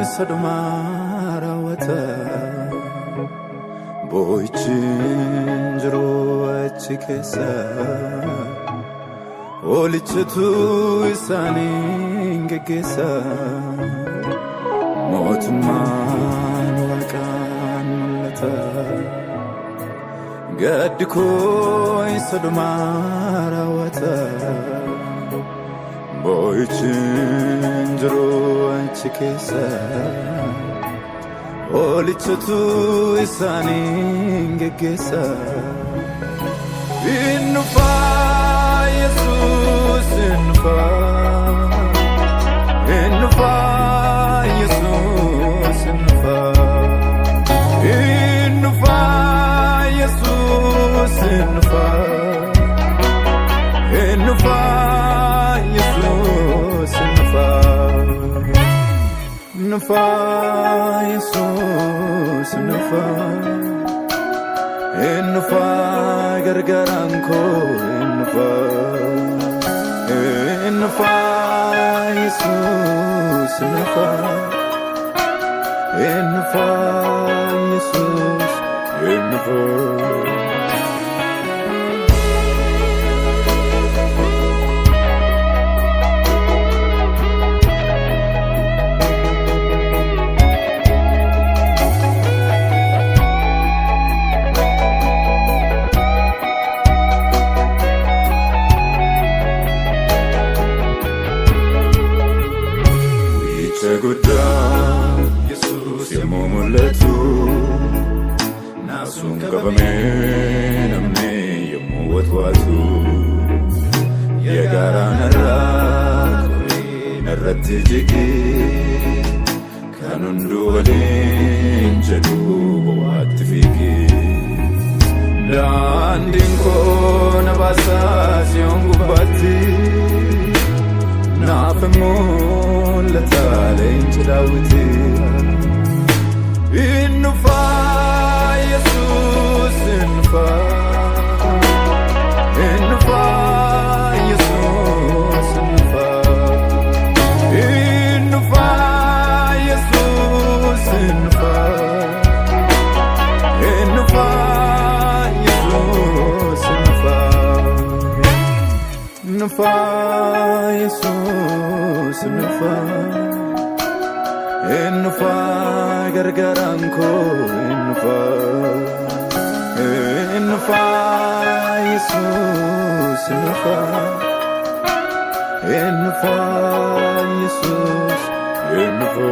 Sadumara wata boychin jiru achi keessa olichatu isaanin geggeessa mootummaan waaqaan mul'ata gaddi koo Sadumara wata boychin jiru achi keessa olichatu isaanin geggeessa innufa Jesus innufa Jesus innufa Jesus innufa Jesus innufa Nufa Jesus nufa nufa gargaranko nufa Jesus nufa Jesus nufa Guda Jesus yamumulatu nasun kabame namne yamuwatwatu yagara narratti jigi kanundu walin jedhu bawatti fiki dandin ko nabasa siyongubatti nafemon latalein chidawiti innufa Jesus innufa Jesus innufa Jesus innufa Jesus innufa Jesus nufa nufa gargaranko nufa Jesus nufa Jesus nufa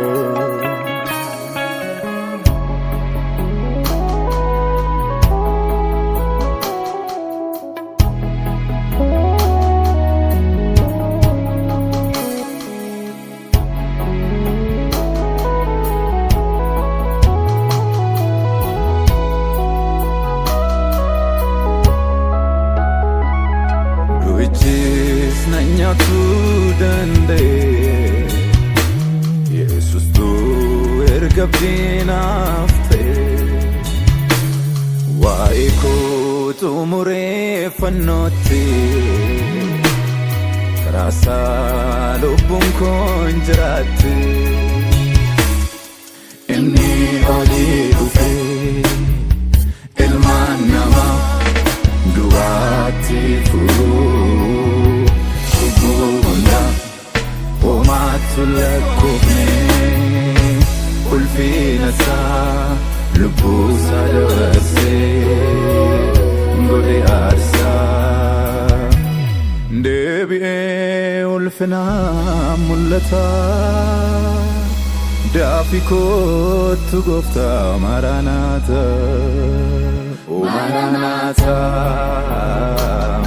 Nanyatu dande Jesus tu ergabdinafte waiko tumure fannoti rasa lubun konjrati inni oli ufe ilmanama duati furu Tulakubne ulfina sa lubusa doase ngode arsa debi'e ulfina mulata dafiko tugofta maranata maranata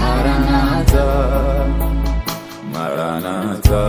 maranata maranata